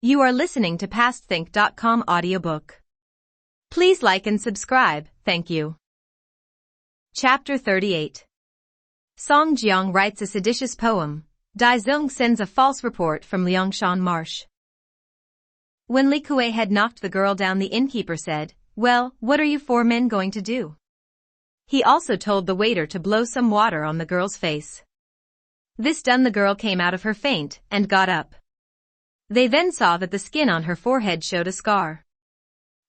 You are listening to PastThink.com audiobook. Please like and subscribe, thank you. Chapter 38. Song Jiang writes a seditious poem. Daizong sends a false report from Liangshan Marsh. When Li Kuei had knocked the girl down, the innkeeper said, "Well, what are you four men going to do?" He also told the waiter to blow some water on the girl's face. This done, the girl came out of her faint and got up. They then saw that the skin on her forehead showed a scar.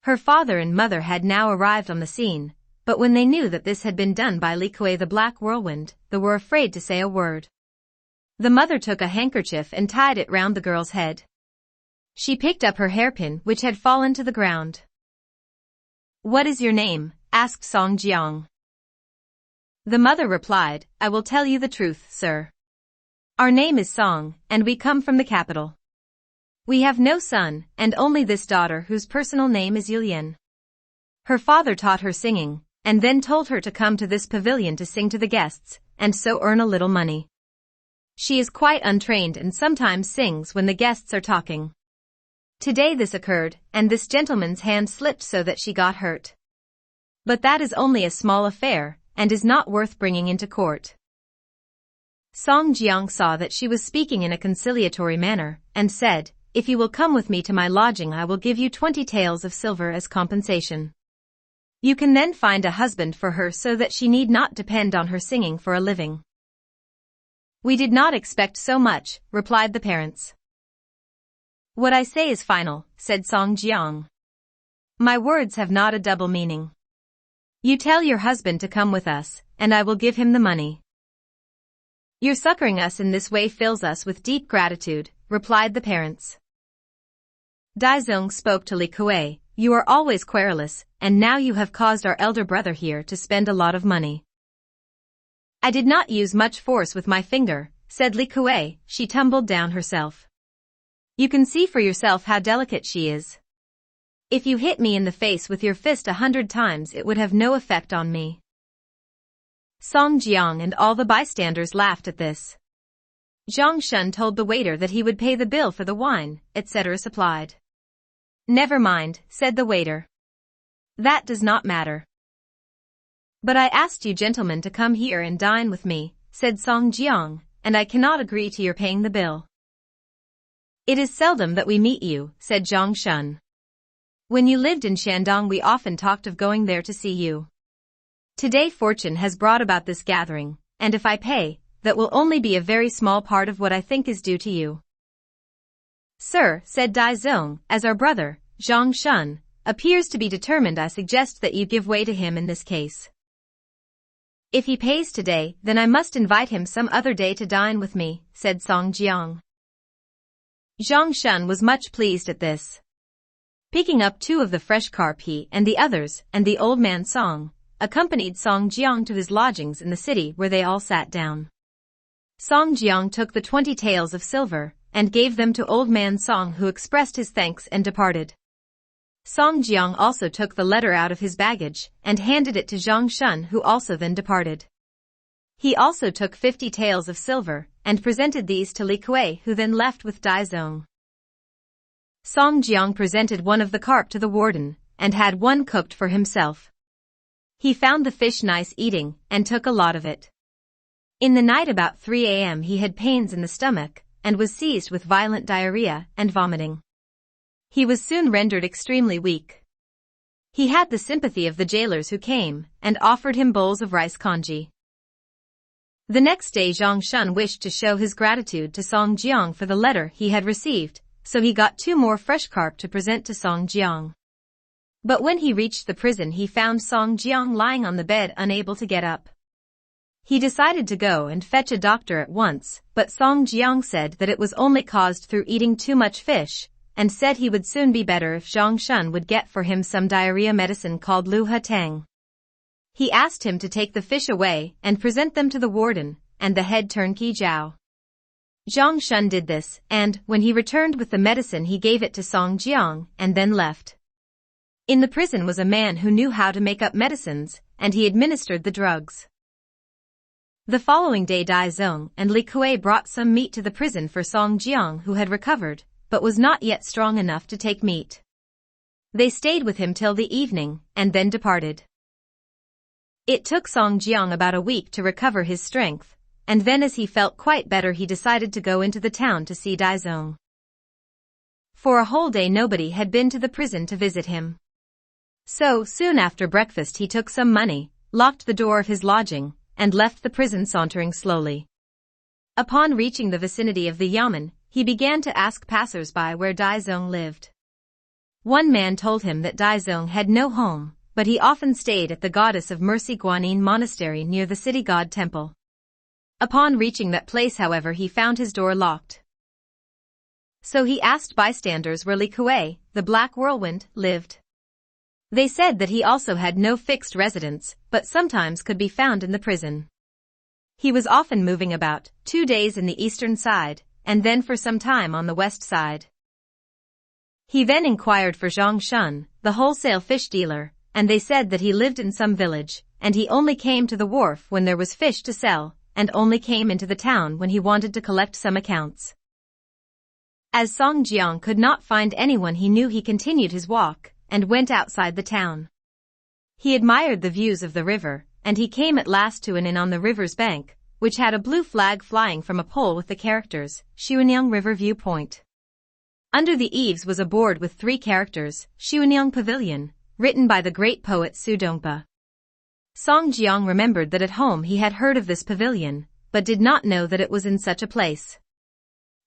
Her father and mother had now arrived on the scene, but when they knew that this had been done by Li Kuei the Black Whirlwind, they were afraid to say a word. The mother took a handkerchief and tied it round the girl's head. She picked up her hairpin, which had fallen to the ground. "What is your name?" asked Song Jiang. The mother replied, "I will tell you the truth, sir. Our name is Song, and we come from the capital. We have no son, and only this daughter whose personal name is Yulian. Her father taught her singing, and then told her to come to this pavilion to sing to the guests, and so earn a little money. She is quite untrained and sometimes sings when the guests are talking. Today this occurred, and this gentleman's hand slipped so that she got hurt. But that is only a small affair, and is not worth bringing into court." Song Jiang saw that she was speaking in a conciliatory manner, and said, "If you will come with me to my lodging, I will give you 20 taels of silver as compensation. You can then find a husband for her so that she need not depend on her singing for a living." "We did not expect so much," replied the parents. "What I say is final," said Song Jiang. "My words have not a double meaning. You tell your husband to come with us, and I will give him the money." "Your succoring us in this way fills us with deep gratitude," replied the parents. Daizong spoke to Li Kuei, "You are always querulous, and now you have caused our elder brother here to spend a lot of money." "I did not use much force with my finger," said Li Kuei, "she tumbled down herself. You can see for yourself how delicate she is. If you hit me in the face with your fist 100 times, it would have no effect on me." Song Jiang and all the bystanders laughed at this. Zhang Shun told the waiter that he would pay the bill for the wine, etc. supplied. "Never mind," said the waiter. "That does not matter." "But I asked you gentlemen to come here and dine with me," said Song Jiang, "and I cannot agree to your paying the bill." "It is seldom that we meet you," said Zhang Shun. "When you lived in Shandong, we often talked of going there to see you. Today fortune has brought about this gathering, and if I pay, that will only be a very small part of what I think is due to you." "Sir," said Daizong, "as our brother, Zhang Shun, appears to be determined, I suggest that you give way to him in this case. If he pays today, then I must invite him some other day to dine with me," said Song Jiang. Zhang Shun was much pleased at this. Picking up 2 of the fresh carp, he and the others, and the old man Song, accompanied Song Jiang to his lodgings in the city, where they all sat down. Song Jiang took the 20 taels of silver, and gave them to old man Song, who expressed his thanks and departed. Song Jiang also took the letter out of his baggage, and handed it to Zhang Shun, who also then departed. He also took 50 taels of silver, and presented these to Li Kuei, who then left with Daizong. Song Jiang presented one of the carp to the warden, and had one cooked for himself. He found the fish nice eating, and took a lot of it. In the night about 3 a.m. he had pains in the stomach, and was seized with violent diarrhea and vomiting. He was soon rendered extremely weak. He had the sympathy of the jailers, who came and offered him bowls of rice congee. The next day Zhang Shun wished to show his gratitude to Song Jiang for the letter he had received, so he got 2 more fresh carp to present to Song Jiang. But when he reached the prison, he found Song Jiang lying on the bed, unable to get up. He decided to go and fetch a doctor at once, but Song Jiang said that it was only caused through eating too much fish, and said he would soon be better if Zhang Shun would get for him some diarrhea medicine called Lu Ha Tang. He asked him to take the fish away and present them to the warden and the head turnkey Zhao. Zhang Shun did this, and, when he returned with the medicine, he gave it to Song Jiang, and then left. In the prison was a man who knew how to make up medicines, and he administered the drugs. The following day Daizong and Li Kuei brought some meat to the prison for Song Jiang, who had recovered, but was not yet strong enough to take meat. They stayed with him till the evening, and then departed. It took Song Jiang about a week to recover his strength, and then as he felt quite better he decided to go into the town to see Daizong. For a whole day nobody had been to the prison to visit him. So, soon after breakfast he took some money, locked the door of his lodging, and left the prison sauntering slowly. Upon reaching the vicinity of the yamen, he began to ask passers-by where Daizong lived. One man told him that Daizong had no home, but he often stayed at the Goddess of Mercy Guanyin monastery near the city god temple. Upon reaching that place however he found his door locked. So he asked bystanders where Li Kuei, the Black Whirlwind, lived. They said that he also had no fixed residence, but sometimes could be found in the prison. He was often moving about, 2 days in the eastern side, and then for some time on the west side. He then inquired for Zhang Shun, the wholesale fish dealer, and they said that he lived in some village, and he only came to the wharf when there was fish to sell, and only came into the town when he wanted to collect some accounts. As Song Jiang could not find anyone he knew, he continued his walk, and went outside the town. He admired the views of the river, and he came at last to an inn on the river's bank, which had a blue flag flying from a pole with the characters, Xuanyang River Viewpoint. Under the eaves was a board with 3 characters, Xuanyang Pavilion, written by the great poet Su Dongpa. Song Jiang remembered that at home he had heard of this pavilion, but did not know that it was in such a place.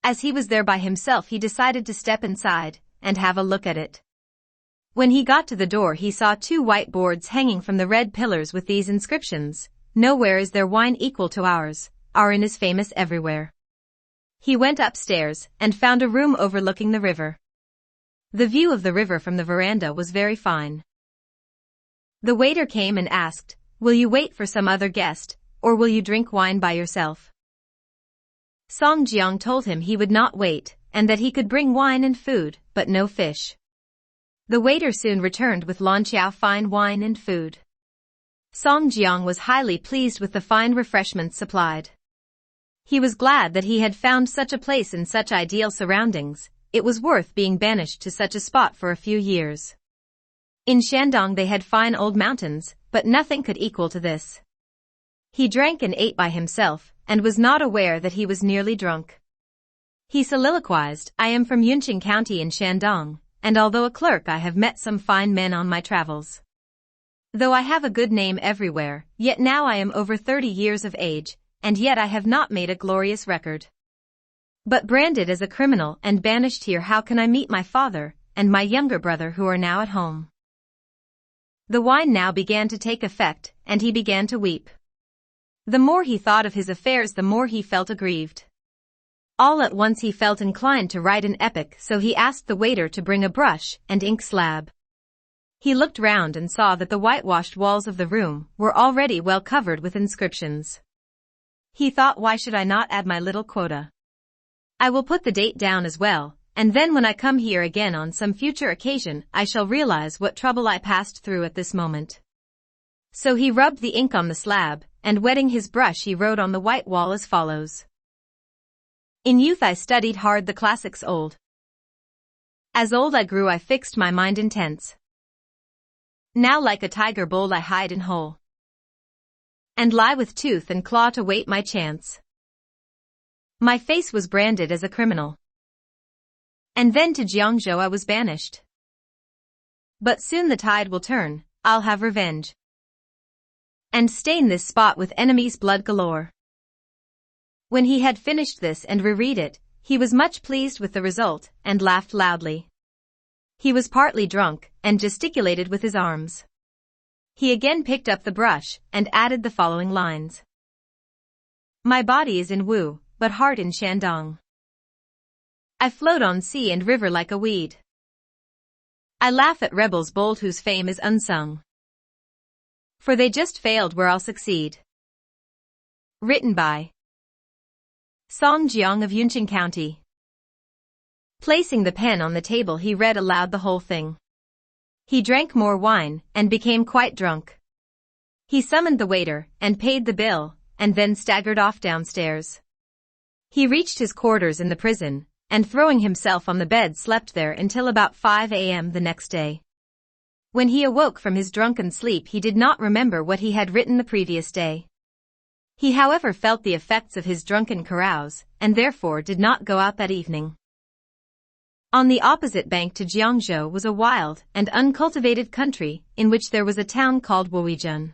As he was there by himself he decided to step inside, and have a look at it. When he got to the door he saw 2 white boards hanging from the red pillars with these inscriptions: "Nowhere is there wine equal to ours, our inn is famous everywhere." He went upstairs, and found a room overlooking the river. The view of the river from the veranda was very fine. The waiter came and asked, "Will you wait for some other guest, or will you drink wine by yourself?" Song Jiang told him he would not wait, and that he could bring wine and food, but no fish. The waiter soon returned with lanqiao fine wine and food. Song Jiang was highly pleased with the fine refreshments supplied. He was glad that he had found such a place in such ideal surroundings. It was worth being banished to such a spot for a few years. In Shandong they had fine old mountains, but nothing could equal to this. He drank and ate by himself, and was not aware that he was nearly drunk. He soliloquized, "I am from Yunqing County in Shandong, and although a clerk I have met some fine men on my travels. Though I have a good name everywhere, yet now I am over 30 years of age, and yet I have not made a glorious record. But branded as a criminal and banished here, how can I meet my father and my younger brother who are now at home?" The wine now began to take effect, and he began to weep. The more he thought of his affairs the more he felt aggrieved. All at once he felt inclined to write an epic, so he asked the waiter to bring a brush and ink slab. He looked round and saw that the whitewashed walls of the room were already well covered with inscriptions. He thought, why should I not add my little quota? I will put the date down as well, and then when I come here again on some future occasion I shall realize what trouble I passed through at this moment. So he rubbed the ink on the slab, and wetting his brush he wrote on the white wall as follows. In youth I studied hard the classics old. As old I grew I fixed my mind intense. Now like a tiger bold I hide in hole, and lie with tooth and claw to wait my chance. My face was branded as a criminal, and then to Jiangzhou I was banished. But soon the tide will turn, I'll have revenge, and stain this spot with enemies' blood galore. When he had finished this and reread it, he was much pleased with the result, and laughed loudly. He was partly drunk, and gesticulated with his arms. He again picked up the brush, and added the following lines. My body is in Wu, but heart in Shandong. I float on sea and river like a weed. I laugh at rebels bold whose fame is unsung, for they just failed where I'll succeed. Written by Song Jiang of Yunqing County. Placing the pen on the table he read aloud the whole thing. He drank more wine, and became quite drunk. He summoned the waiter, and paid the bill, and then staggered off downstairs. He reached his quarters in the prison, and throwing himself on the bed slept there until about 5 a.m. the next day. When he awoke from his drunken sleep he did not remember what he had written the previous day. He however felt the effects of his drunken carouse, and therefore did not go out that evening. On the opposite bank to Jiangzhou was a wild and uncultivated country, in which there was a town called Wuijun.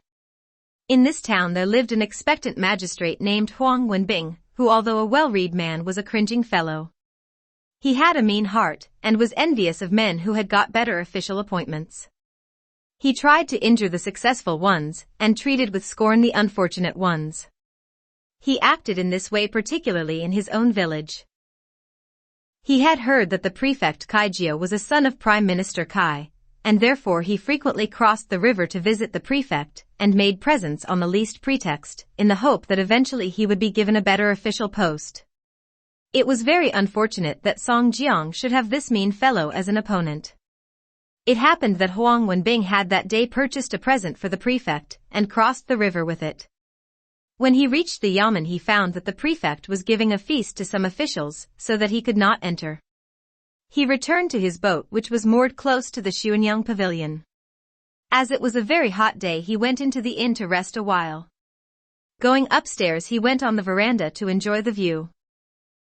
In this town there lived an expectant magistrate named Huang Wenbing, who although a well-read man was a cringing fellow. He had a mean heart, and was envious of men who had got better official appointments. He tried to injure the successful ones, and treated with scorn the unfortunate ones. He acted in this way particularly in his own village. He had heard that the prefect Kaijio was a son of Prime Minister Kai, and therefore he frequently crossed the river to visit the prefect, and made presents on the least pretext, in the hope that eventually he would be given a better official post. It was very unfortunate that Song Jiang should have this mean fellow as an opponent. It happened that Huang Wenbing had that day purchased a present for the prefect, and crossed the river with it. When he reached the yamen he found that the prefect was giving a feast to some officials, so that he could not enter. He returned to his boat which was moored close to the Xuanyang pavilion. As it was a very hot day he went into the inn to rest a while. Going upstairs he went on the veranda to enjoy the view.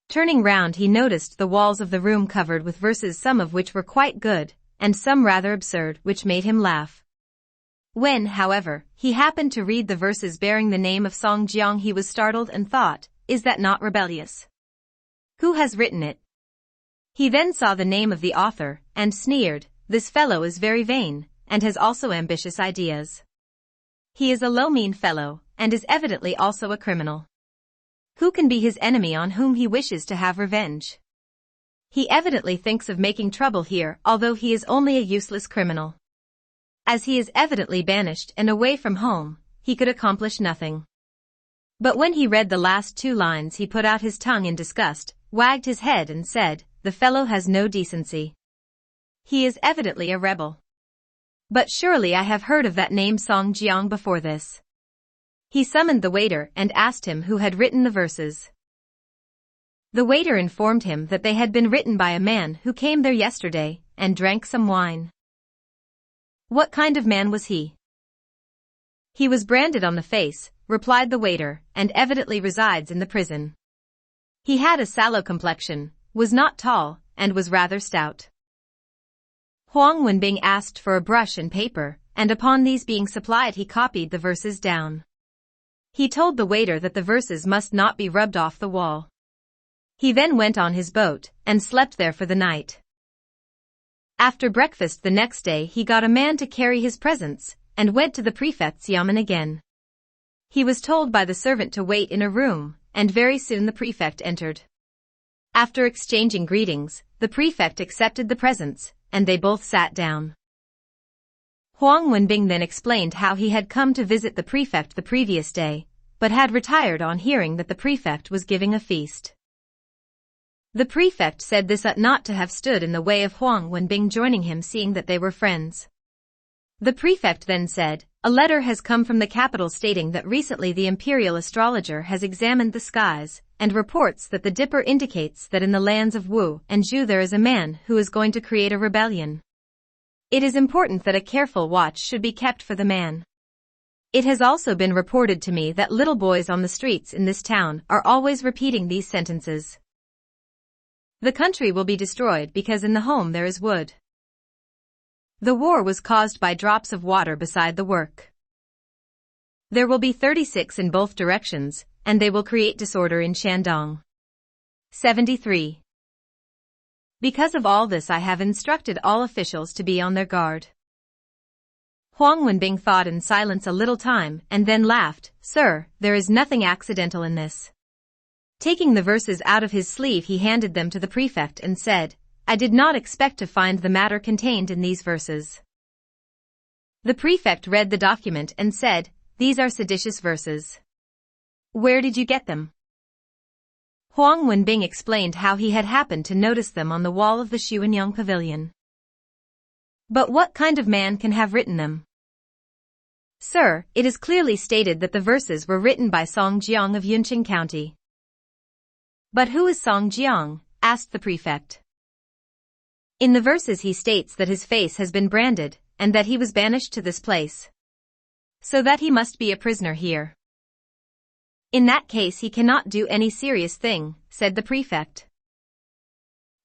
Turning round he noticed the walls of the room covered with verses, some of which were quite good, and some rather absurd, which made him laugh. When, however, he happened to read the verses bearing the name of Song Jiang he was startled and thought, "Is that not rebellious? Who has written it?" He then saw the name of the author, and sneered, "This fellow is very vain, and has also ambitious ideas. He is a low mean fellow, and is evidently also a criminal. Who can be his enemy on whom he wishes to have revenge? He evidently thinks of making trouble here, although he is only a useless criminal. As he is evidently banished and away from home, he could accomplish nothing." But when he read the last 2 lines he put out his tongue in disgust, wagged his head and said, "The fellow has no decency. He is evidently a rebel. But surely I have heard of that name Song Jiang before this." He summoned the waiter and asked him who had written the verses. The waiter informed him that they had been written by a man who came there yesterday, and drank some wine. "What kind of man was he?" "He was branded on the face," replied the waiter, "and evidently resides in the prison. He had a sallow complexion, was not tall, and was rather stout." Huang Wenbing asked for a brush and paper, and upon these being supplied he copied the verses down. He told the waiter that the verses must not be rubbed off the wall. He then went on his boat, and slept there for the night. After breakfast the next day he got a man to carry his presents, and went to the prefect's yamen again. He was told by the servant to wait in a room, and very soon the prefect entered. After exchanging greetings, the prefect accepted the presents, and they both sat down. Huang Wenbing then explained how he had come to visit the prefect the previous day, but had retired on hearing that the prefect was giving a feast. The prefect said this ought not to have stood in the way of Huang Wenbing joining him, seeing that they were friends. The prefect then said, "A letter has come from the capital stating that recently the imperial astrologer has examined the skies, and reports that the dipper indicates that in the lands of Wu and Zhu there is a man who is going to create a rebellion. It is important that a careful watch should be kept for the man. It has also been reported to me that little boys on the streets in this town are always repeating these sentences. The country will be destroyed because in the home there is wood. The war was caused by drops of water beside the work. There will be 36 in both directions, and they will create disorder in Shandong. 73. Because of all this I have instructed all officials to be on their guard." Huang Wenbing thought in silence a little time and then laughed, "Sir, there is nothing accidental in this." Taking the verses out of his sleeve he handed them to the prefect and said, "I did not expect to find the matter contained in these verses." The prefect read the document and said, "These are seditious verses. Where did you get them?" Huang Wenbing explained how he had happened to notice them on the wall of the Xuanyang pavilion. "But what kind of man can have written them?" "Sir, it is clearly stated that the verses were written by Song Jiang of Yunqing County." "But who is Song Jiang?" asked the prefect. In the verses he states that his face has been branded, and that he was banished to this place. So that he must be a prisoner here. In that case he cannot do any serious thing, said the prefect.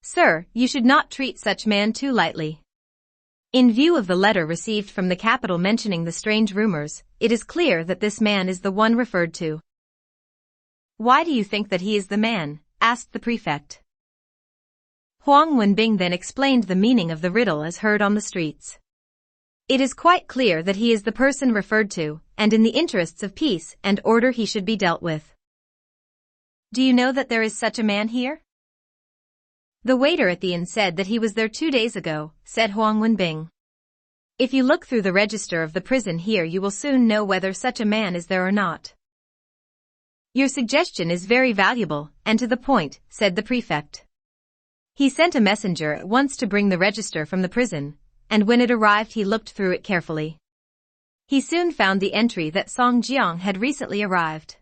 Sir, you should not treat such man too lightly. In view of the letter received from the capital mentioning the strange rumors, it is clear that this man is the one referred to. Why do you think that he is the man? Asked the prefect. Huang Wenbing then explained the meaning of the riddle as heard on the streets. It is quite clear that he is the person referred to, and in the interests of peace and order he should be dealt with. Do you know that there is such a man here? The waiter at the inn said that he was there 2 days ago, said Huang Wenbing. If you look through the register of the prison here you will soon know whether such a man is there or not. Your suggestion is very valuable, and to the point, said the prefect. He sent a messenger at once to bring the register from the prison, and when it arrived he looked through it carefully. He soon found the entry that Song Jiang had recently arrived.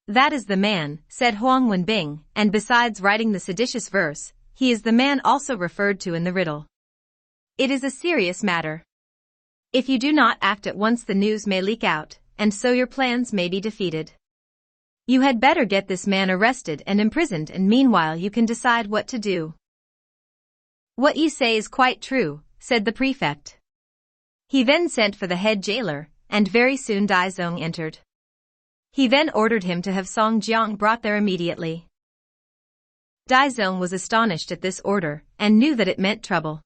That is the man, said Huang Wenbing, and besides writing the seditious verse, he is the man also referred to in the riddle. It is a serious matter. If you do not act at once the news may leak out, and so your plans may be defeated. You had better get this man arrested and imprisoned, and meanwhile you can decide what to do. What you say is quite true, said the prefect. He then sent for the head jailer, and very soon Dai Zong entered. He then ordered him to have Song Jiang brought there immediately. Dai Zong was astonished at this order, and knew that it meant trouble.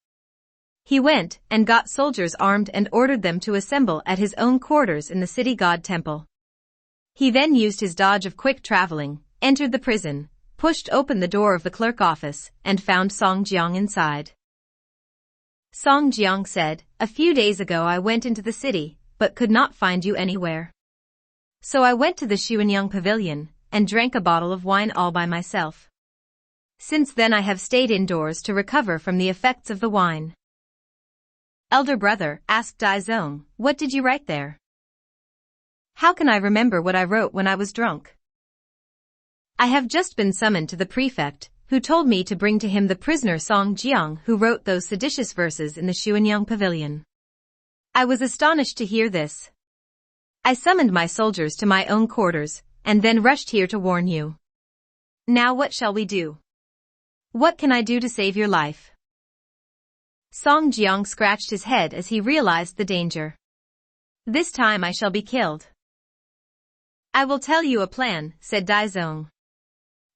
He went, and got soldiers armed and ordered them to assemble at his own quarters in the city god temple. He then used his dodge of quick traveling, entered the prison, pushed open the door of the clerk office, and found Song Jiang inside. Song Jiang said, "A few days ago I went into the city, but could not find you anywhere. So I went to the Xuanyang pavilion, and drank a bottle of wine all by myself. Since then I have stayed indoors to recover from the effects of the wine." Elder brother, asked Dai Zong, "What did you write there?" "How can I remember what I wrote when I was drunk? I have just been summoned to the prefect, who told me to bring to him the prisoner Song Jiang who wrote those seditious verses in the Xuanyang pavilion. I was astonished to hear this. I summoned my soldiers to my own quarters, and then rushed here to warn you. Now what shall we do? What can I do to save your life?" Song Jiang scratched his head as he realized the danger. "This time I shall be killed." "I will tell you a plan," said Dai Zong.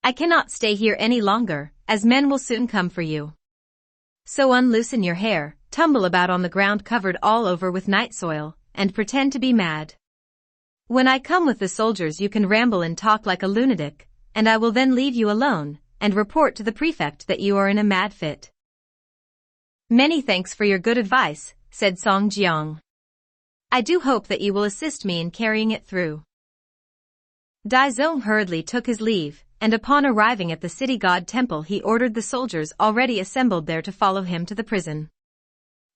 "I cannot stay here any longer, as men will soon come for you. So unloosen your hair, tumble about on the ground covered all over with night soil, and pretend to be mad. When I come with the soldiers you can ramble and talk like a lunatic, and I will then leave you alone, and report to the prefect that you are in a mad fit." "Many thanks for your good advice," said Song Jiang. "I do hope that you will assist me in carrying it through." Dai Zong hurriedly took his leave, and upon arriving at the city god temple he ordered the soldiers already assembled there to follow him to the prison.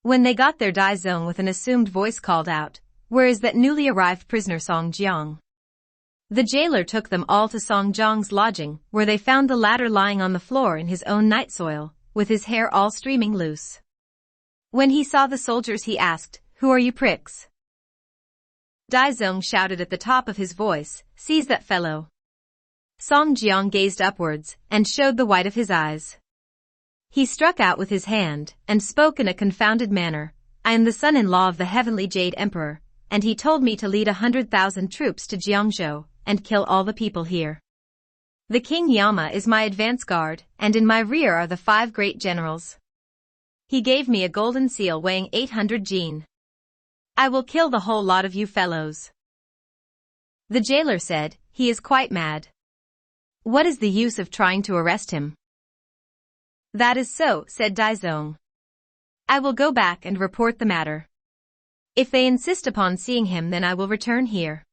When they got there Dai Zong with an assumed voice called out, "Where is that newly arrived prisoner Song Jiang?" The jailer took them all to Song Jiang's lodging, where they found the latter lying on the floor in his own night soil, with his hair all streaming loose. When he saw the soldiers he asked, "Who are you pricks?" Dai Zong shouted at the top of his voice, "Seize that fellow." Song Jiang gazed upwards, and showed the white of his eyes. He struck out with his hand, and spoke in a confounded manner, "I am the son-in-law of the heavenly Jade Emperor, and he told me to lead 100,000 troops to Jiangzhou, and kill all the people here. The King Yama is my advance guard, and in my rear are the 5 great generals. He gave me a golden seal weighing 800 jin. I will kill the whole lot of you fellows." The jailer said, "He is quite mad. What is the use of trying to arrest him?" "That is so," said Dai Zong. "I will go back and report the matter. If they insist upon seeing him then I will return here."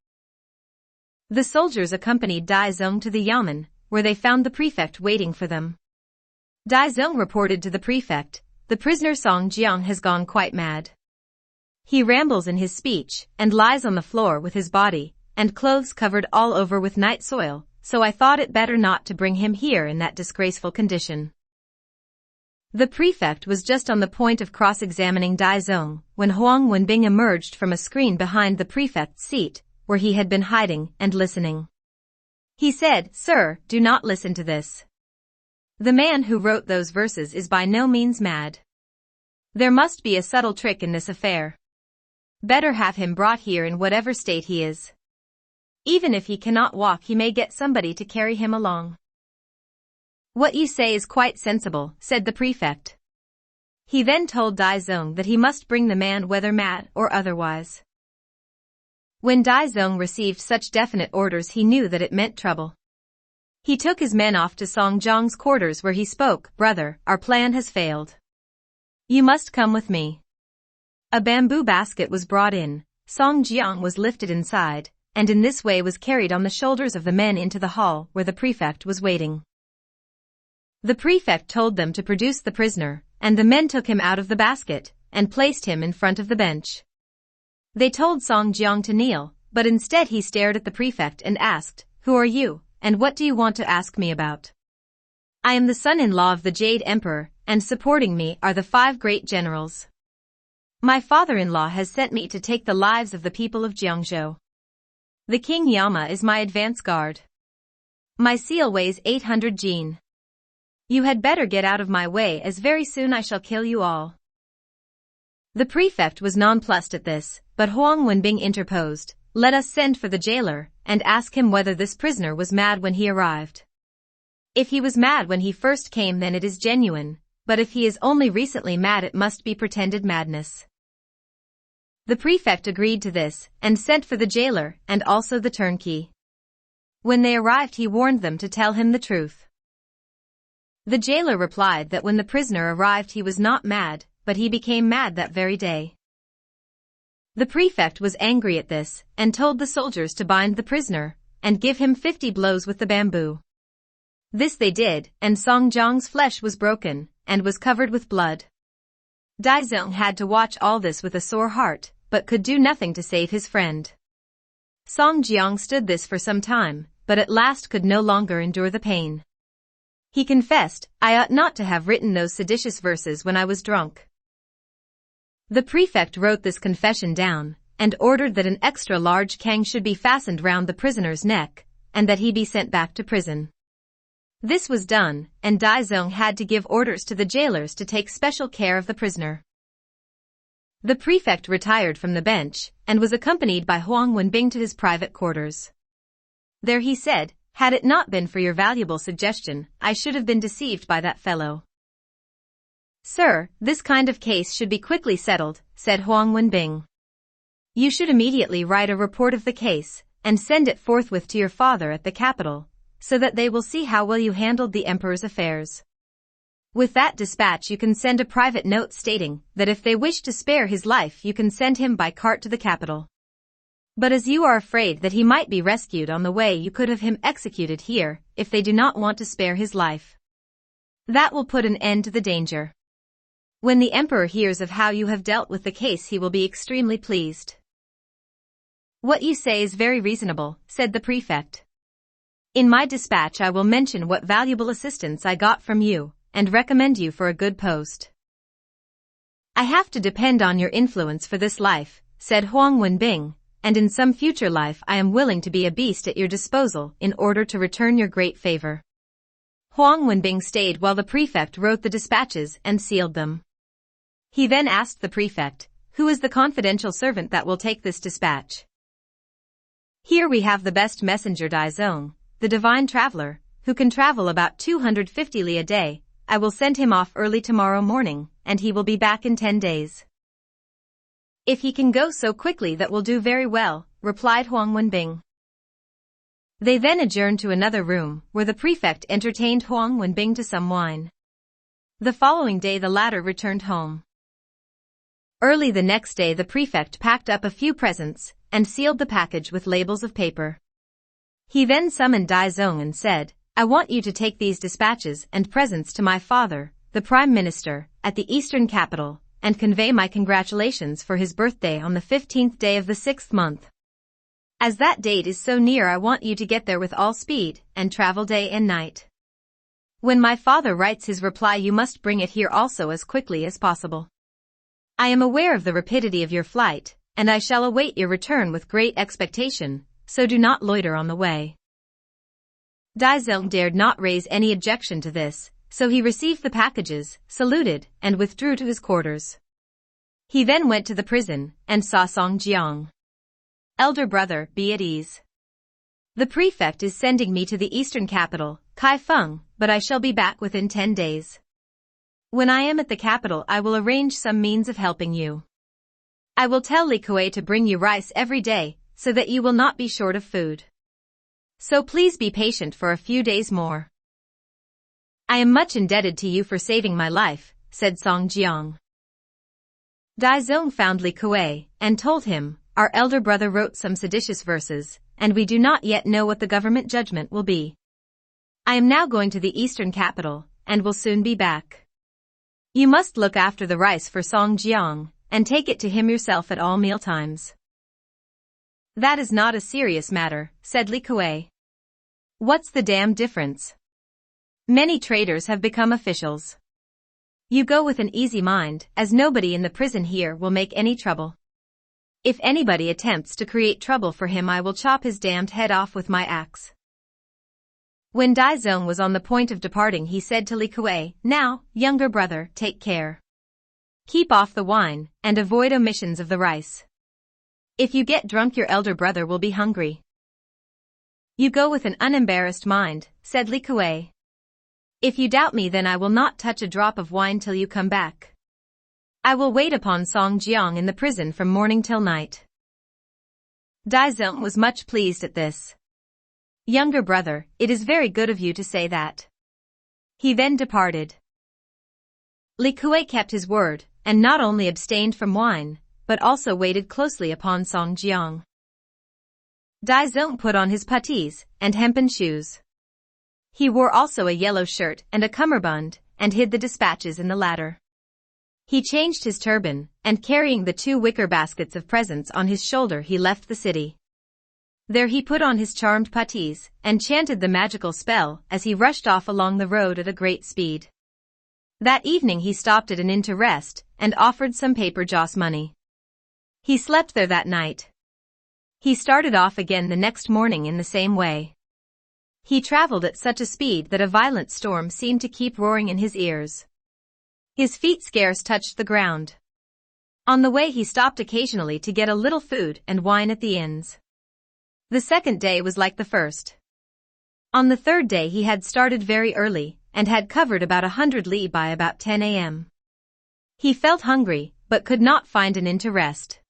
The soldiers accompanied Dai Zong to the yamen, where they found the prefect waiting for them. Dai Zong reported to the prefect, "The prisoner Song Jiang has gone quite mad. He rambles in his speech, and lies on the floor with his body and clothes covered all over with night soil, so I thought it better not to bring him here in that disgraceful condition. The prefect was just on the point of cross-examining Dai Zong when Huang Wenbing emerged from a screen behind the prefect's seat, where he had been hiding and listening. He said, "Sir, do not listen to this. The man who wrote those verses is by no means mad. There must be a subtle trick in this affair. Better have him brought here in whatever state he is. Even if he cannot walk, he may get somebody to carry him along." "What you say is quite sensible," said the prefect. He then told Dai Zong that he must bring the man whether mad or otherwise. When Dai Zong received such definite orders, he knew that it meant trouble. He took his men off to Song Jiang's quarters, where he spoke, "Brother, our plan has failed. You must come with me." A bamboo basket was brought in, Song Jiang was lifted inside, and in this way was carried on the shoulders of the men into the hall where the prefect was waiting. The prefect told them to produce the prisoner, and the men took him out of the basket and placed him in front of the bench. They told Song Jiang to kneel, but instead he stared at the prefect and asked, "Who are you, and what do you want to ask me about?" "I am the son-in-law of the Jade Emperor, and supporting me are the 5 great generals. My father-in-law has sent me to take the lives of the people of Jiangzhou. The King Yama is my advance guard. My seal weighs 800 jin. You had better get out of my way, as very soon I shall kill you all." The prefect was nonplussed at this, but Huang Wenbing interposed, "Let us send for the jailer and ask him whether this prisoner was mad when he arrived. If he was mad when he first came, then it is genuine, but if he is only recently mad, it must be pretended madness." The prefect agreed to this and sent for the jailer and also the turnkey. When they arrived, he warned them to tell him the truth. The jailer replied that when the prisoner arrived he was not mad, but he became mad that very day. The prefect was angry at this and told the soldiers to bind the prisoner and give him 50 blows with the bamboo. This they did, and Song Jiang's flesh was broken and was covered with blood. Dai Zong had to watch all this with a sore heart, but could do nothing to save his friend. Song Jiang stood this for some time, but at last could no longer endure the pain. He confessed, "I ought not to have written those seditious verses when I was drunk." The prefect wrote this confession down, and ordered that an extra large kang should be fastened round the prisoner's neck, and that he be sent back to prison. This was done, and Dai Zong had to give orders to the jailers to take special care of the prisoner. The prefect retired from the bench, and was accompanied by Huang Wenbing to his private quarters. There he said, "Had it not been for your valuable suggestion, I should have been deceived by that fellow." "Sir, this kind of case should be quickly settled," said Huang Wenbing. "You should immediately write a report of the case, and send it forthwith to your father at the capital, so that they will see how well you handled the emperor's affairs. With that dispatch you can send a private note stating that if they wish to spare his life you can send him by cart to the capital. But as you are afraid that he might be rescued on the way, you could have him executed here, if they do not want to spare his life. That will put an end to the danger. When the emperor hears of how you have dealt with the case he will be extremely pleased." "What you say is very reasonable," said the prefect. "In my dispatch I will mention what valuable assistance I got from you, and recommend you for a good post." "I have to depend on your influence for this life," said Huang Wenbing, "and in some future life I am willing to be a beast at your disposal in order to return your great favor." Huang Wenbing stayed while the prefect wrote the dispatches and sealed them. He then asked the prefect, "Who is the confidential servant that will take this dispatch?" "Here we have the best messenger, Dai Zong, the divine traveler, who can travel about 250 li a day. I will send him off early tomorrow morning, and he will be back in 10 days. "If he can go so quickly, that will do very well," replied Huang Wenbing. They then adjourned to another room, where the prefect entertained Huang Wenbing to some wine. The following day the latter returned home. Early the next day the prefect packed up a few presents, and sealed the package with labels of paper. He then summoned Dai Zong and said, "I want you to take these dispatches and presents to my father, the Prime Minister, at the Eastern capital, and convey my congratulations for his birthday on the 15th day of the 6th month. As that date is so near, I want you to get there with all speed, and travel day and night. When my father writes his reply, you must bring it here also as quickly as possible. I am aware of the rapidity of your flight, and I shall await your return with great expectation, so do not loiter on the way. Daizong dared not raise any objection to this, so he received the packages, saluted, and withdrew to his quarters. He then went to the prison, and saw Song Jiang. Elder brother, be at ease. The prefect is sending me to the eastern capital, Kaifeng, but I shall be back within 10 days. When I am at the capital, I will arrange some means of helping you. I will tell Li Kuei to bring you rice every day, so that you will not be short of food. So please be patient for a few days more. I am much indebted to you for saving my life, said Song Jiang. Daizong found Li Kuei, and told him, our elder brother wrote some seditious verses, and we do not yet know what the government judgment will be. I am now going to the eastern capital, and will soon be back. You must look after the rice for Song Jiang, and take it to him yourself at all meal times. That is not a serious matter, said Li Kuei. What's the damn difference? Many traitors have become officials. You go with an easy mind, as nobody in the prison here will make any trouble. If anybody attempts to create trouble for him, I will chop his damned head off with my axe. When Daizong was on the point of departing, he said to Li Kuei, now, younger brother, take care. Keep off the wine, and avoid omissions of the rice. If you get drunk, your elder brother will be hungry. You go with an unembarrassed mind, said Li Kuei. If you doubt me, then I will not touch a drop of wine till you come back. I will wait upon Song Jiang in the prison from morning till night. Daizong was much pleased at this. Younger brother, it is very good of you to say that. He then departed. Li Kuei kept his word, and not only abstained from wine, but also waited closely upon Song Jiang. Daizong put on his puttees and hempen shoes. He wore also a yellow shirt and a cummerbund, and hid the dispatches in the latter. He changed his turban, and carrying the 2 wicker baskets of presents on his shoulder, he left the city. There he put on his charmed puttees, and chanted the magical spell as he rushed off along the road at a great speed. That evening he stopped at an inn to rest, and offered some paper joss money. He slept there that night. He started off again the next morning in the same way. He traveled at such a speed that a violent storm seemed to keep roaring in his ears. His feet scarce touched the ground. On the way he stopped occasionally to get a little food and wine at the inns. The second day was like the first. On the third day he had started very early, and had covered about 100 li by about 10 a.m. He felt hungry, but could not find an inn to rest.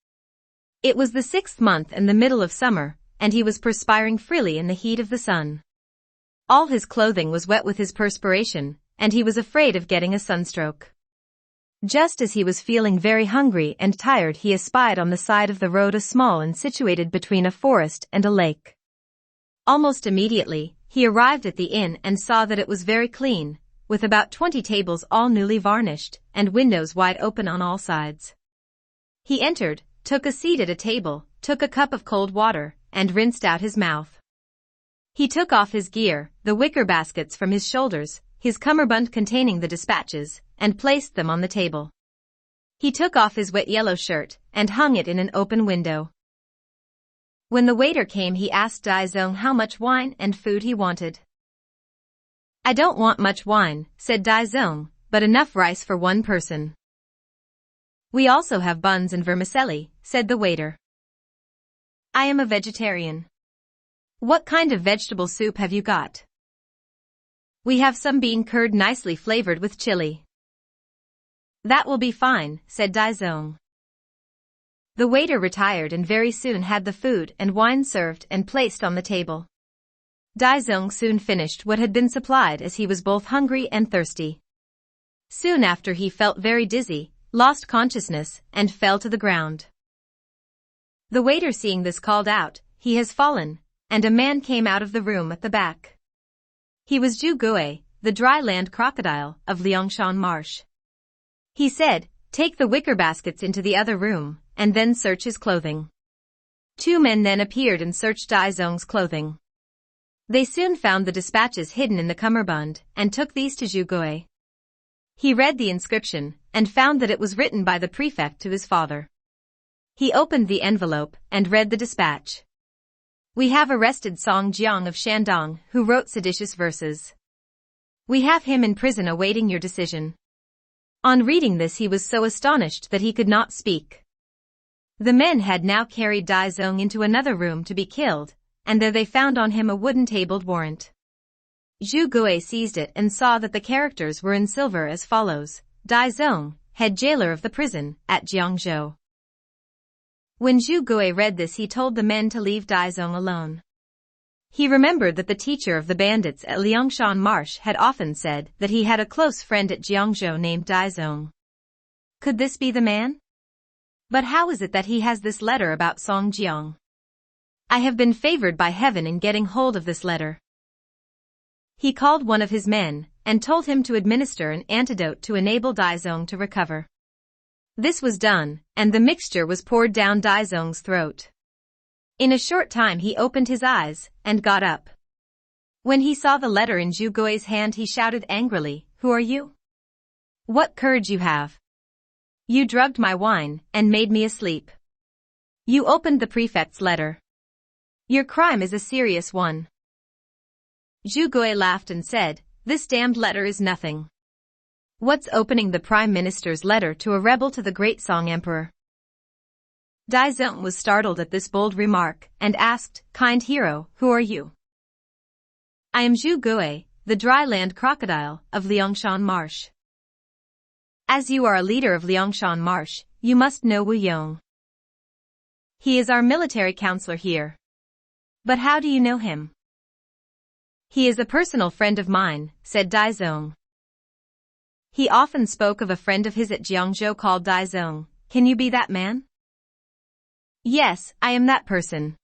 It was the 6th month and the middle of summer, and he was perspiring freely in the heat of the sun. All his clothing was wet with his perspiration, and he was afraid of getting a sunstroke. Just as he was feeling very hungry and tired, he espied on the side of the road a small inn situated between a forest and a lake. Almost immediately, he arrived at the inn and saw that it was very clean, with about 20 tables all newly varnished, and windows wide open on all sides. He entered, took a seat at a table, took a cup of cold water, and rinsed out his mouth. He took off his gear, the wicker baskets from his shoulders, his cummerbund containing the dispatches, and placed them on the table. He took off his wet yellow shirt, and hung it in an open window. When the waiter came, he asked Daizong how much wine and food he wanted. I don't want much wine, said Daizong, but enough rice for one person. We also have buns and vermicelli, said the waiter. I am a vegetarian. What kind of vegetable soup have you got? We have some bean curd nicely flavored with chili. That will be fine, said Daizong. The waiter retired and very soon had the food and wine served and placed on the table. Daizong soon finished what had been supplied, as he was both hungry and thirsty. Soon after he felt very dizzy, lost consciousness, and fell to the ground. The waiter, seeing this, called out, "He has fallen," and a man came out of the room at the back. He was Ju Gui, the dry land crocodile of Liangshan Marsh. He said, "Take the wicker baskets into the other room, and then search his clothing." Two men then appeared and searched Daizong's clothing. They soon found the dispatches hidden in the cummerbund, and took these to Zhuge. He read the inscription, and found that it was written by the prefect to his father. He opened the envelope, and read the dispatch. We have arrested Song Jiang of Shandong, who wrote seditious verses. We have him in prison awaiting your decision. On reading this he was so astonished that he could not speak. The men had now carried Daizong into another room to be killed, and there they found on him a wooden-tabled warrant. Zhuge seized it and saw that the characters were in silver as follows: Daizong, head jailer of the prison, at Jiangzhou. When Zhuge read this he told the men to leave Daizong alone. He remembered that the teacher of the bandits at Liangshan Marsh had often said that he had a close friend at Jiangzhou named Daizong. Could this be the man? But how is it that he has this letter about Song Jiang? I have been favored by heaven in getting hold of this letter. He called one of his men, and told him to administer an antidote to enable Daizong to recover. This was done, and the mixture was poured down Daizong's throat. In a short time he opened his eyes, and got up. When he saw the letter in Zhuge's hand he shouted angrily, "Who are you? What courage you have! You drugged my wine, and made me asleep. You opened the prefect's letter. Your crime is a serious one." Zhuge laughed and said, "This damned letter is nothing. What's opening the prime minister's letter to a rebel to the great Song emperor?" Daizong was startled at this bold remark, and asked, "Kind hero, who are you?" "I am Zhuge, the dry land crocodile, of Liangshan Marsh." "As you are a leader of Liangshan Marsh, you must know Wu Yong. He is our military counselor here." "But how do you know him?" "He is a personal friend of mine," said Daizong. He often spoke of a friend of his at Jiangzhou called Daizong. "Can you be that man?" "Yes, I am that person.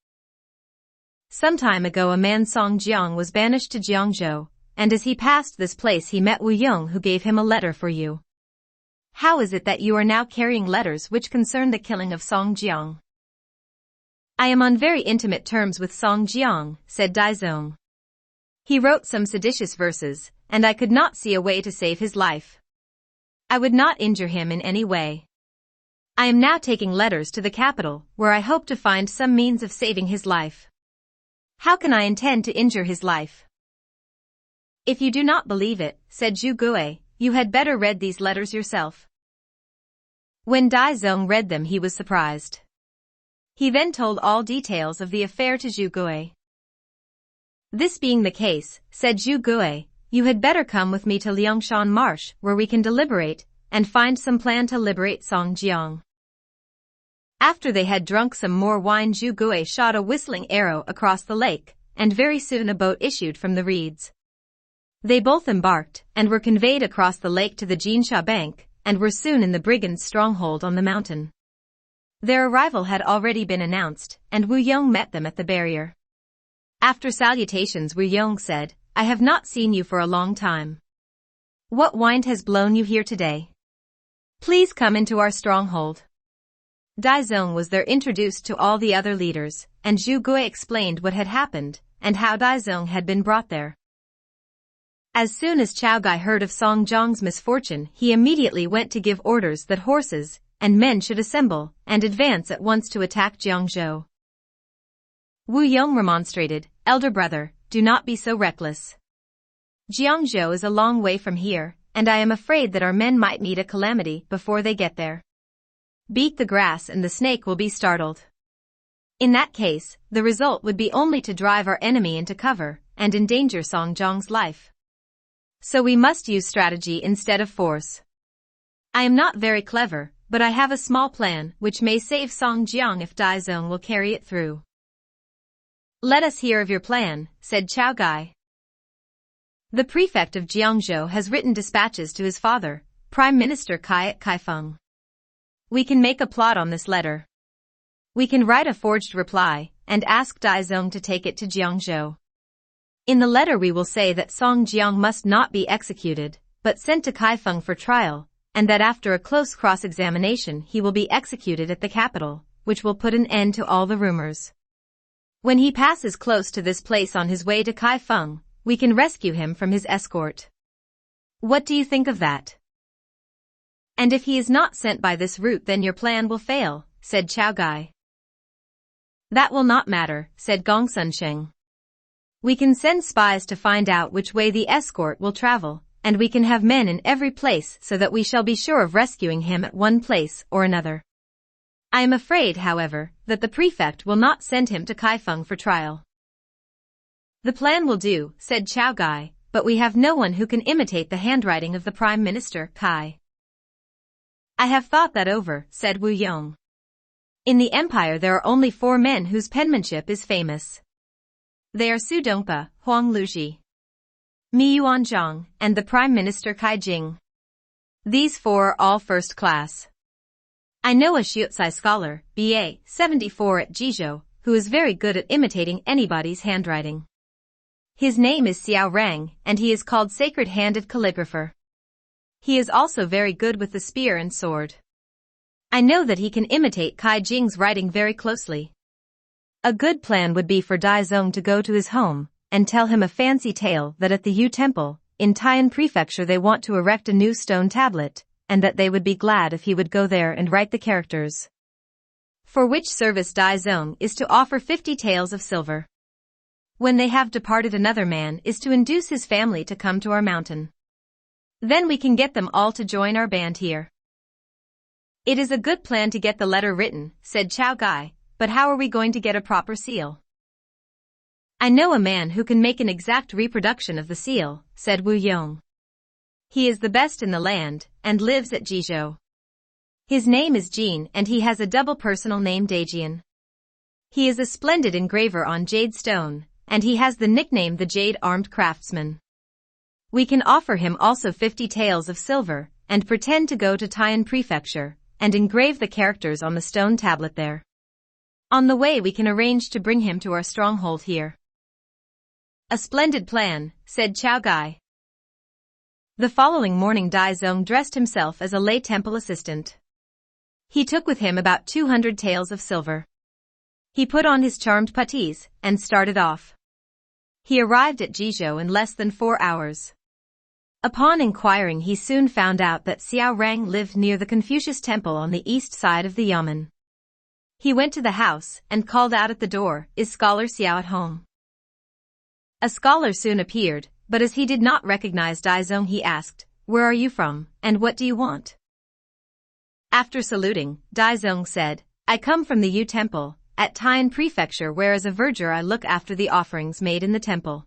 Some time ago a man Song Jiang was banished to Jiangzhou, and as he passed this place he met Wu Yong who gave him a letter for you. How is it that you are now carrying letters which concern the killing of Song Jiang?" "I am on very intimate terms with Song Jiang," said Daizong. "He wrote some seditious verses, and I could not see a way to save his life. I would not injure him in any way. I am now taking letters to the capital, where I hope to find some means of saving his life. How can I intend to injure his life?" "If you do not believe it," said Zhuge, "you had better read these letters yourself." When Daizong read them he was surprised. He then told all details of the affair to Zhuge. "This being the case," said Zhuge, "you had better come with me to Liangshan Marsh where we can deliberate, and find some plan to liberate Song Jiang." After they had drunk some more wine Zhuge shot a whistling arrow across the lake, and very soon a boat issued from the reeds. They both embarked, and were conveyed across the lake to the Jinsha bank, and were soon in the brigands' stronghold on the mountain. Their arrival had already been announced, and Wu Yong met them at the barrier. After salutations Wu Yong said, "I have not seen you for a long time. What wind has blown you here today? Please come into our stronghold." Daizong was there introduced to all the other leaders, and Zhuge explained what had happened, and how Daizong had been brought there. As soon as Chaogai heard of Song Jiang's misfortune he immediately went to give orders that horses and men should assemble and advance at once to attack Jiangzhou. Wu Yong remonstrated, "Elder brother, do not be so reckless. Jiangzhou is a long way from here, and I am afraid that our men might meet a calamity before they get there. Beat the grass and the snake will be startled. In that case, the result would be only to drive our enemy into cover and endanger Song Jiang's life. So we must use strategy instead of force. I am not very clever, but I have a small plan which may save Song Jiang if Daizong will carry it through." "Let us hear of your plan," said Chaogai. "The prefect of Jiangzhou has written dispatches to his father, Prime Minister Kai at Kaifeng. We can make a plot on this letter. We can write a forged reply, and ask Daizong to take it to Jiangzhou. In the letter we will say that Song Jiang must not be executed, but sent to Kaifeng for trial, and that after a close cross-examination he will be executed at the capital, which will put an end to all the rumors. When he passes close to this place on his way to Kaifeng, we can rescue him from his escort. What do you think of that? And if he is not sent by this route, then your plan will fail, said Chao Gai. That will not matter, said Gong Sunsheng. We can send spies to find out which way the escort will travel, and we can have men in every place so that we shall be sure of rescuing him at one place or another. I am afraid, however, that the prefect will not send him to Kaifeng for trial. The plan will do, said Chao Gai, but we have no one who can imitate the handwriting of the Prime Minister, Kai. I have thought that over, said Wu Yong. In the empire there are only 4 men whose penmanship is famous. They are Su Dongpa, Huang Luji, Mi Yuanzhang, and the Prime Minister Kai Jing. These 4 are all first class. I know a Xiucai scholar, BA 74 at Jizhou, who is very good at imitating anybody's handwriting. His name is Xiao Rang, and he is called Sacred-Handed Calligrapher. He is also very good with the spear and sword. I know that he can imitate Kai Jing's writing very closely. A good plan would be for Dai Zong to go to his home, and tell him a fancy tale that at the Yu Temple, in Tai'an Prefecture they want to erect a new stone tablet, and that they would be glad if he would go there and write the characters. For which service Dai Zong is to offer 50 taels of silver. When they have departed, another man is to induce his family to come to our mountain. Then we can get them all to join our band here. It is a good plan to get the letter written, said Chao Gai, but how are we going to get a proper seal? I know a man who can make an exact reproduction of the seal, said Wu Yong. He is the best in the land, and lives at Jizhou. His name is Jin, and he has a double personal name Dajian. He is a splendid engraver on jade stone, and he has the nickname the Jade-Armed Craftsman. We can offer him also 50 taels of silver, and pretend to go to Tai'an Prefecture, and engrave the characters on the stone tablet there. On the way we can arrange to bring him to our stronghold here. A splendid plan, said Chao Gai. The following morning Dai Zong dressed himself as a lay temple assistant. He took with him about 200 taels of silver. He put on his charmed puttees, and started off. He arrived at Jizhou in less than 4 hours. Upon inquiring he soon found out that Xiao Rang lived near the Confucius Temple on the east side of the yamen. He went to the house, and called out at the door, "Is Scholar Xiao at home?" A scholar soon appeared, but as he did not recognize Dai Zong he asked, "Where are you from, and what do you want?" After saluting, Dai Zong said, "I come from the Yu Temple, at Tai'an Prefecture, where as a verger I look after the offerings made in the temple.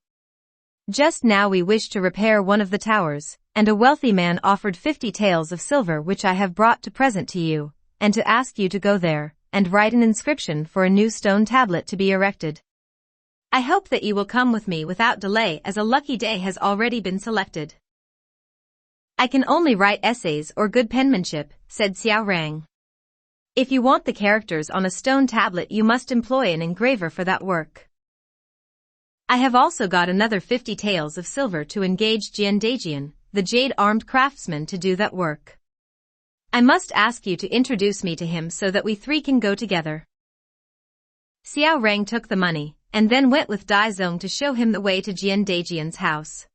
Just now we wish to repair one of the towers, and a wealthy man offered 50 taels of silver which I have brought to present to you, and to ask you to go there, and write an inscription for a new stone tablet to be erected. I hope that you will come with me without delay, as a lucky day has already been selected." "I can only write essays or good penmanship," said Xiao Rang. "If you want the characters on a stone tablet you must employ an engraver for that work. I have also got another 50 taels of silver to engage Jian Dajian, the jade-armed craftsman, to do that work. I must ask you to introduce me to him so that we 3 can go together." Xiao Rang took the money, and then went with Dai Zong to show him the way to Jian Dajian's house.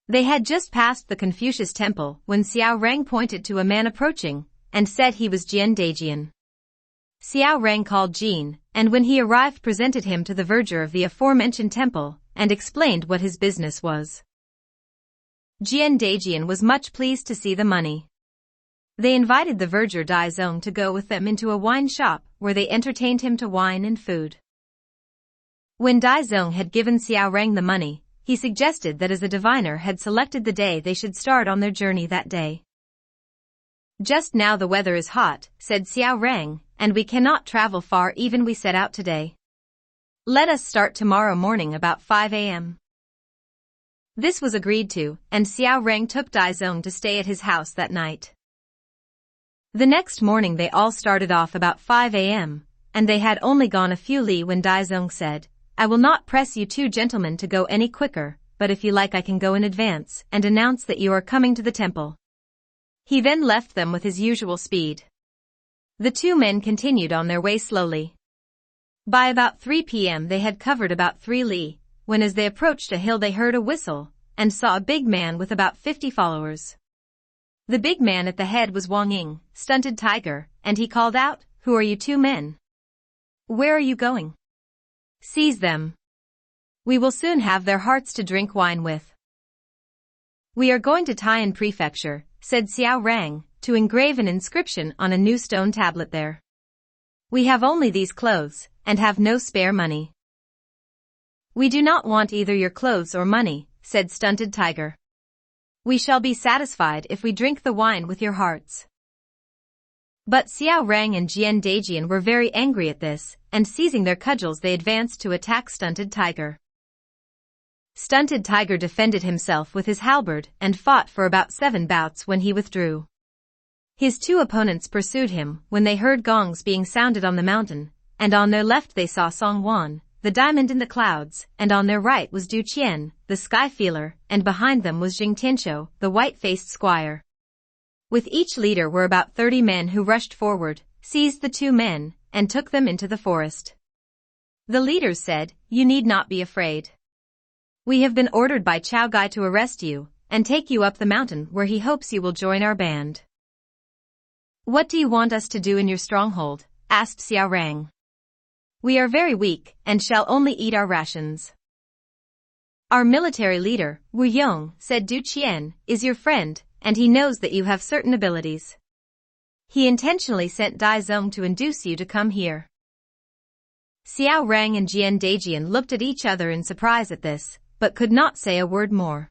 They had just passed the Confucius Temple when Xiao Rang pointed to a man approaching, and said he was Jian Dajian. Xiao Rang called Jin, and when he arrived presented him to the verger of the aforementioned temple, and explained what his business was. Jian Dajian was much pleased to see the money. They invited the verger Dai Zong to go with them into a wine shop, where they entertained him to wine and food. When Dai Zong had given Xiao Rang the money, he suggested that as a diviner had selected the day they should start on their journey that day. "Just now the weather is hot," said Xiao Rang, "and we cannot travel far even we set out today. Let us start tomorrow morning about 5 a.m. This was agreed to, and Xiao Rang took Dai Zong to stay at his house that night. The next morning they all started off about 5 a.m., and they had only gone a few li when Dai Zong said, "I will not press you 2 gentlemen to go any quicker, but if you like I can go in advance and announce that you are coming to the temple." He then left them with his usual speed. The two men continued on their way slowly. By about 3 p.m. they had covered about 3 li, when as they approached a hill they heard a whistle, and saw a big man with about 50 followers. The big man at the head was Wang Ying, Stunted Tiger, and he called out, "Who are you two men? Where are you going? Seize them. We will soon have their hearts to drink wine with." "We are going to Tai'an Prefecture," said Xiao Rang, "to engrave an inscription on a new stone tablet there. We have only these clothes, and have no spare money." "We do not want either your clothes or money," said Stunted Tiger. "We shall be satisfied if we drink the wine with your hearts." But Xiao Rang and Jian Daijian were very angry at this, and seizing their cudgels they advanced to attack Stunted Tiger. Stunted Tiger defended himself with his halberd and fought for about 7 bouts when he withdrew. His two opponents pursued him when they heard gongs being sounded on the mountain, and on their left they saw Song Wan, the diamond in the clouds, and on their right was Du Qian, the sky feeler, and behind them was Jing Tianqiu, the white-faced squire. With each leader were about 30 men who rushed forward, seized the two men, and took them into the forest. The leaders said, "You need not be afraid. We have been ordered by Chao Gai to arrest you, and take you up the mountain where he hopes you will join our band." "What do you want us to do in your stronghold?" asked Xiao Rang. "We are very weak, and shall only eat our rations." "Our military leader, Wu Yong," said Du Qian, "is your friend, and he knows that you have certain abilities. He intentionally sent Dai Zong to induce you to come here." Xiao Rang and Jian Daijian looked at each other in surprise at this, but could not say a word more.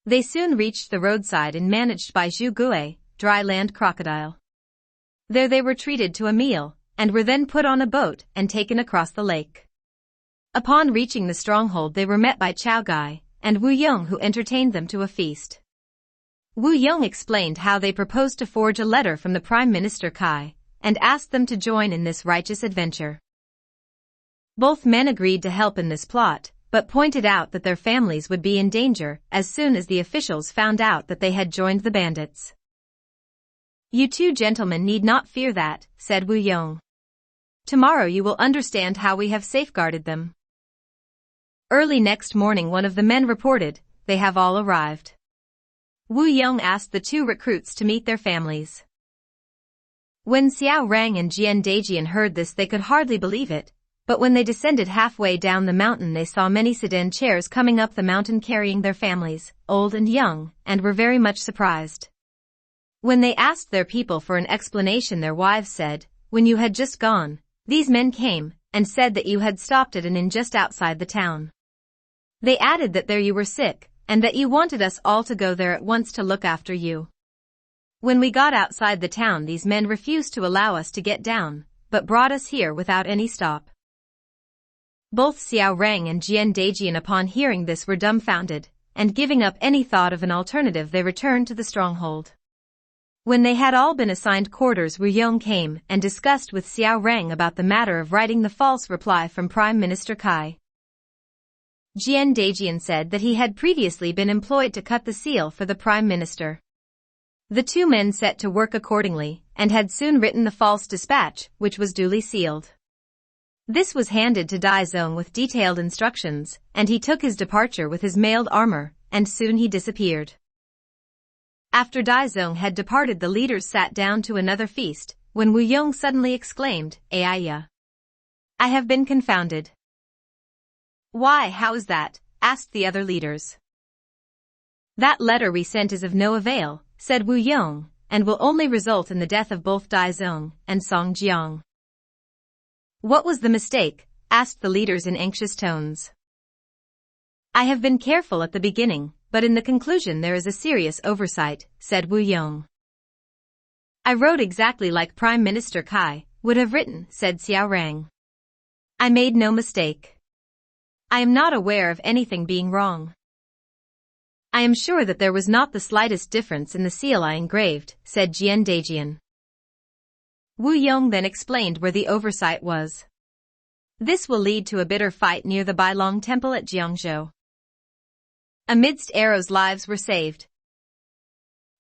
They soon reached the roadside and managed by Zhu Gui, dry land crocodile. There they were treated to a meal, and were then put on a boat and taken across the lake. Upon reaching the stronghold they were met by Chao Gai, and Wu Yong who entertained them to a feast. Wu Yong explained how they proposed to forge a letter from the Prime Minister Kai, and asked them to join in this righteous adventure. Both men agreed to help in this plot, but pointed out that their families would be in danger as soon as the officials found out that they had joined the bandits. "You two gentlemen need not fear that," said Wu Yong. "Tomorrow you will understand how we have safeguarded them." Early next morning one of the men reported, "They have all arrived." Wu Yong asked the two recruits to meet their families. When Xiao Rang and Jian Daijian heard this they could hardly believe it, but when they descended halfway down the mountain they saw many sedan chairs coming up the mountain carrying their families, old and young, and were very much surprised. When they asked their people for an explanation their wives said, "When you had just gone, these men came, and said that you had stopped at an inn just outside the town. They added that there you were sick, and that you wanted us all to go there at once to look after you. When we got outside the town these men refused to allow us to get down, but brought us here without any stop." Both Xiao Rang and Jian Daijian upon hearing this were dumbfounded, and giving up any thought of an alternative they returned to the stronghold. When they had all been assigned quarters Wu Yong came and discussed with Xiao Rang about the matter of writing the false reply from Prime Minister Kai. Jian Daijian said that he had previously been employed to cut the seal for the Prime Minister. The two men set to work accordingly, and had soon written the false dispatch, which was duly sealed. This was handed to Dai Zong with detailed instructions, and he took his departure with his mailed armor, and soon he disappeared. After Dai Zong had departed the leaders sat down to another feast, when Wu Yong suddenly exclaimed, "Aiya! I have been confounded." "Why, how is that?" asked the other leaders. "That letter we sent is of no avail," said Wu Yong, "and will only result in the death of both Dai Zong and Song Jiang." "What was the mistake?" asked the leaders in anxious tones. "I have been careful at the beginning, but in the conclusion there is a serious oversight," said Wu Yong. "I wrote exactly like Prime Minister Kai would have written," said Xiao Rang. "I made no mistake. I am not aware of anything being wrong. I am sure that there was not the slightest difference in the seal I engraved," said Jian Daijian. Wu Yong then explained where the oversight was. "This will lead to a bitter fight near the Bailong Temple at Jiangzhou." Amidst arrows lives were saved.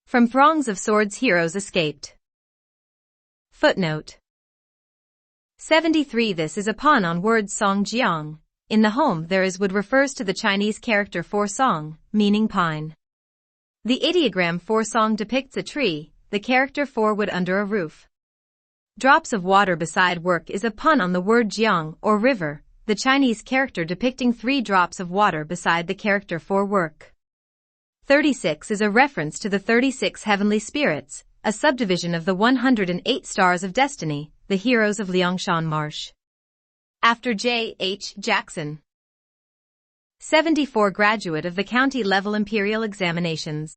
From throngs of swords heroes escaped. Footnote 73. This is a pun on word song jiang. In the home there is wood refers to the Chinese character for song, meaning pine. The ideogram for song depicts a tree, the character for wood under a roof. Drops of water beside work is a pun on the word jiang or river, the Chinese character depicting 3 drops of water beside the character for work. 36 is a reference to the 36 heavenly spirits, a subdivision of the 108 stars of destiny, the heroes of Liangshan Marsh. After J. H. Jackson. 74. Graduate of the county level imperial examinations.